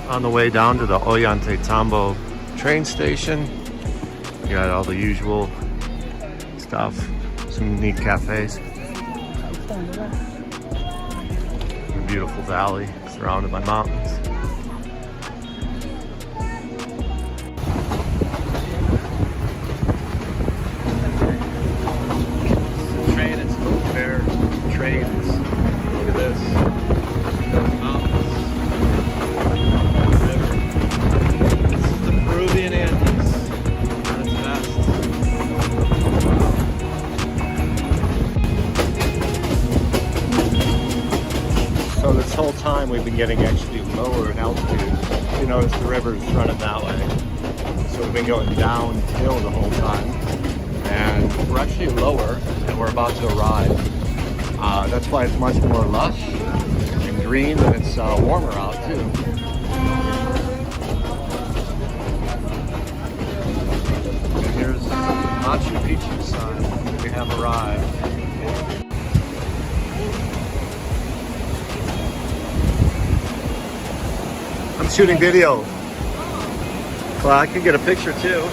On the way down to the Ollantaytambo train station. You got all the usual stuff, some neat cafes. A beautiful valley surrounded by mountains. The train is fair trains. Look at this. Peruvian Andes at its best. So this whole time we've been getting actually lower in altitude. You notice the river's running that way. So we've been going downhill the whole time. And we're actually lower and we're about to arrive. That's why it's much more lush and green, and it's warmer out too. Machu Picchu sign. We have arrived. I'm shooting video. Well, I can get a picture too.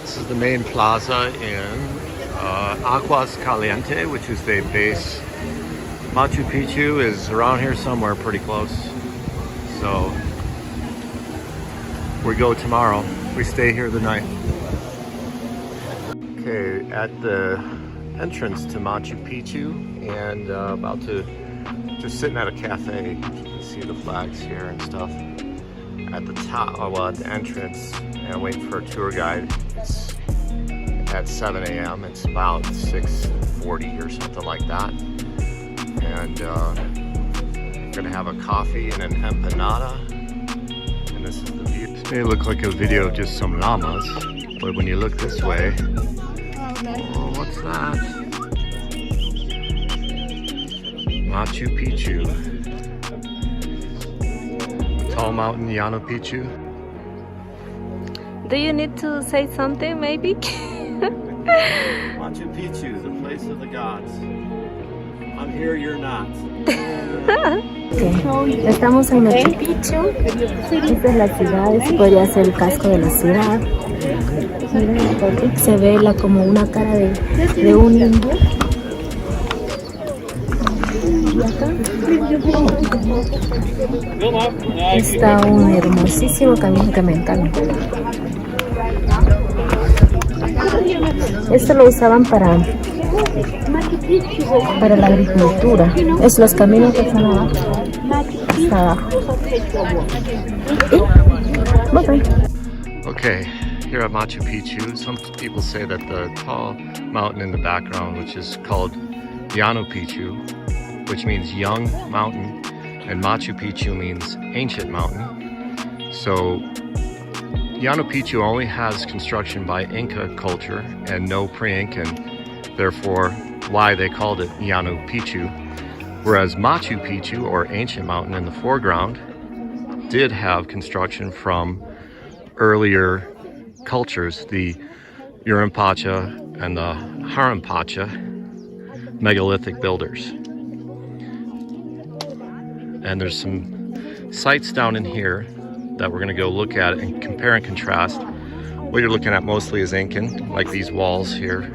This is the main plaza in Aguas Caliente, which is the base. Machu Picchu is around here somewhere pretty close. So we go tomorrow. We stay here the night. Okay, at the entrance to Machu Picchu, and about to just sitting at a cafe. You can see the flags here and stuff. At the top, well, at the entrance, and waiting for a tour guide. It's at 7 a.m. It's about 6:40 or something like that. And gonna have a coffee and an empanada. And this is the view. This may look like a video of just some llamas, but when you look this way, oh, what's that? Machu Picchu. A tall mountain, Llano Picchu. Do you need to say something, maybe? Machu Picchu, the place of the gods. I'm here, you're not. Okay. Estamos en Machu Picchu. Esta es la ciudad, este podría ser el casco de la ciudad. Miren, se ve como una cara de un indio. Y acá está un hermosísimo camino que me encanta. Esto lo usaban para la agricultura. Es los caminos que están abajo. Hasta abajo. Bye. Okay, here at Machu Picchu, some people say that the tall mountain in the background, which is called Llano Picchu, which means young mountain, and Machu Picchu means ancient mountain. So Llano Picchu only has construction by Inca culture and no pre-Incan, therefore why they called it Llano Picchu. Whereas Machu Picchu, or ancient mountain in the foreground, did have construction from earlier cultures, the Urimpacha and the Harampacha megalithic builders. And there's some sites down in here that we're going to go look at and compare and contrast. What you're looking at mostly is Incan, like these walls here.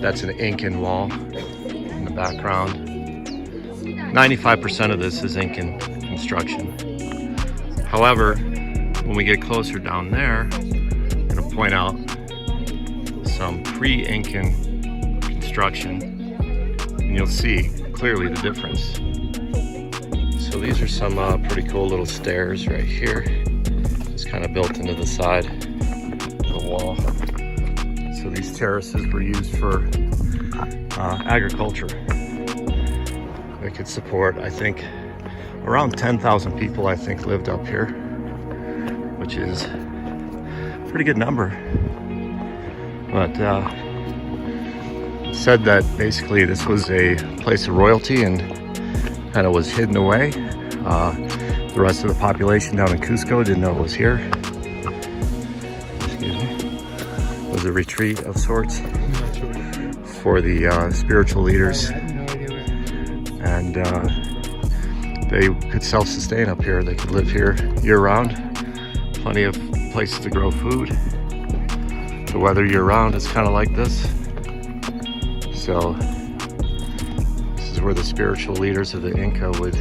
That's an Incan wall in the background. 95% of this is Incan construction. However, when we get closer down there, I'm going to point out some pre-Incan construction, and you'll see clearly the difference. So So these are some pretty cool little stairs right here. It's kind of built into the side of the wall. So these terraces were used for agriculture. They could support, I think, around 10,000 people, I think, lived up here, which is a pretty good number. But it said that basically this was a place of royalty and kind of was hidden away. The rest of the population down in Cusco didn't know it was here. Excuse me. It was a retreat of sorts for the spiritual leaders, and they could self-sustain up here. They could live here year-round. Plenty of places to grow food. The weather year-round is kind of like this. So this is where the spiritual leaders of the Inca would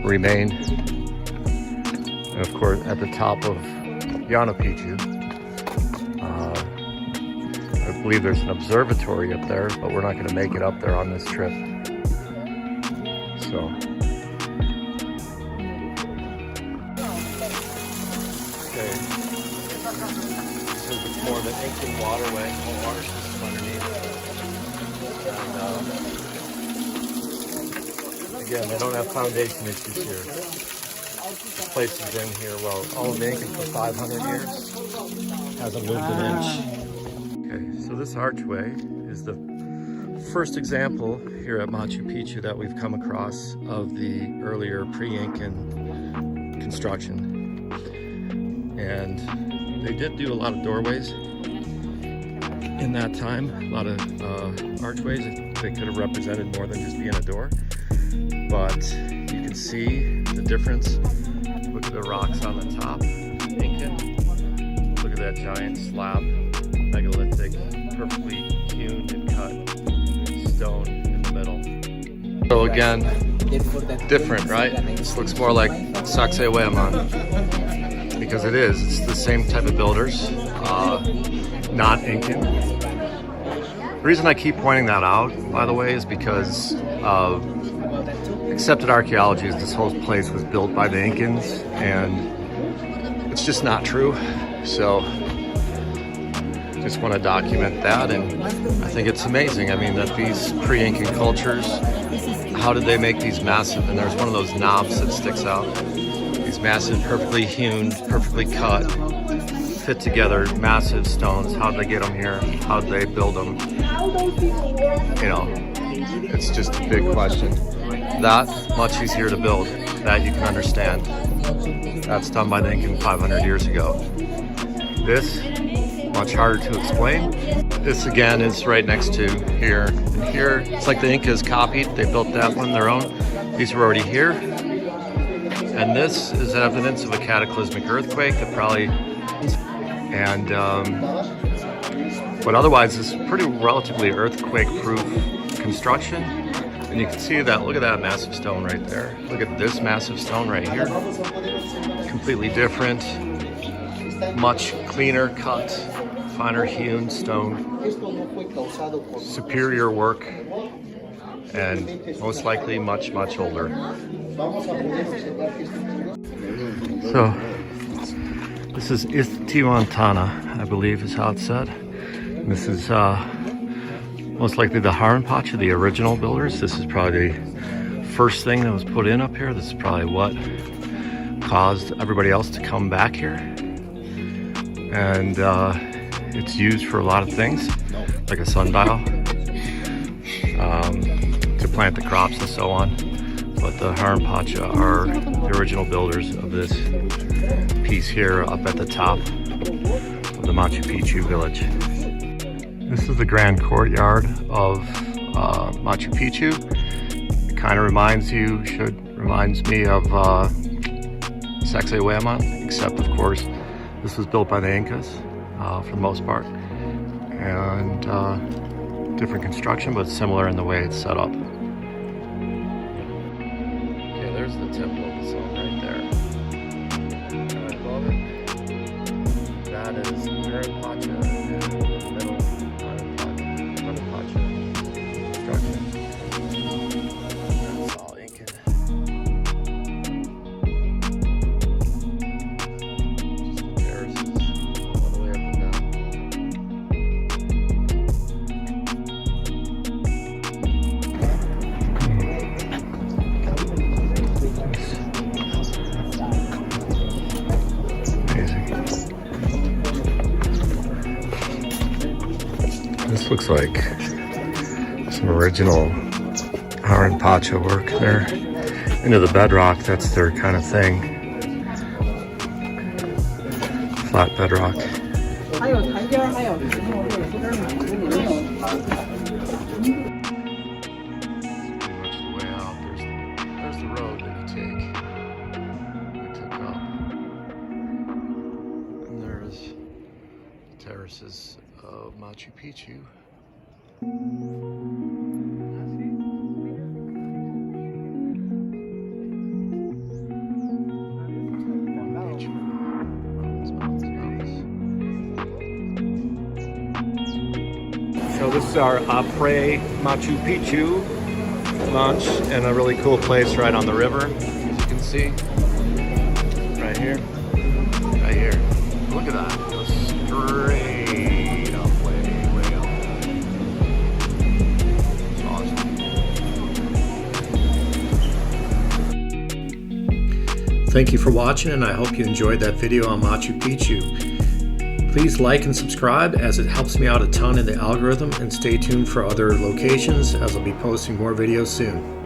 remain. And of course, at the top of Machu Picchu, I believe there's an observatory up there, but we're not going to make it up there on this trip. So, okay, this is more of an Incan waterway, whole water system underneath. And again, they don't have foundation issues here. This place has been here, well, all of Inca for 500 years. Hasn't moved an inch. Okay, so this archway is the first example here at Machu Picchu that we've come across of the earlier pre-Incan construction. And they did do a lot of doorways in that time, a lot of archways. They could have represented more than just being a door. But you can see the difference. Look at the rocks on the top, Incan. Look at that giant slab, megalithic, perfectly hewn and cut stone in the middle. So again, different, right? This looks more like Sacsayhuaman, because it is. It's the same type of builders, not Incan. The reason I keep pointing that out, by the way, is because accepted archaeology is this whole place was built by the Incans, and it's just not true. So just want to document that, and I think it's amazing. I mean, that these pre-Incan cultures, how did they make these massive, and there's one of those knobs that sticks out, these massive, perfectly hewn, perfectly cut, fit together, massive stones. How did they get them here? How did they build them? You know, it's just a big question. That much easier to build, that you can understand. That's done by the Incan 500 years ago. This, much harder to explain. This again is right next to here. And here, it's like the Incas copied, they built that one their own. These were already here. And this is evidence of a cataclysmic earthquake that probably, and but otherwise it's pretty relatively earthquake-proof construction. And you can see that, look at that massive stone right there. Look at this massive stone right here. Completely different, much cleaner cut, finer hewn stone. Superior work, and most likely much, much older. So, this is Istiwantana, I believe is how it's said. And this is most likely the Harinpacha, the original builders. This is probably the first thing that was put in up here. This is probably what caused everybody else to come back here. And it's used for a lot of things, like a sundial, to plant the crops and so on. But the Harinpacha are the original builders of this piece here up at the top of the Machu Picchu village. This is the grand courtyard of Machu Picchu. It kind of reminds me of Sacsayhuaman, except of course this was built by the Incas for the most part, and different construction, but similar in the way it's set up. Okay, there's the temple itself right there. Right above it, that is Harinpacha, and in the middle, Harinpacha construction. That's all Incan. looks like some original Pacha work there. Into the bedrock, that's their kind of thing. Flat bedrock. Pretty much the way out. There's the road that we took up. And there's the terraces of Machu Picchu. So this is our après Machu Picchu lunch in a really cool place right on the river, as you can see. Right here. Right here. Look at that. It goes straight up, way up. It's awesome. Thank you for watching, and I hope you enjoyed that video on Machu Picchu. Please like and subscribe, as it helps me out a ton in the algorithm, and stay tuned for other locations, as I'll be posting more videos soon.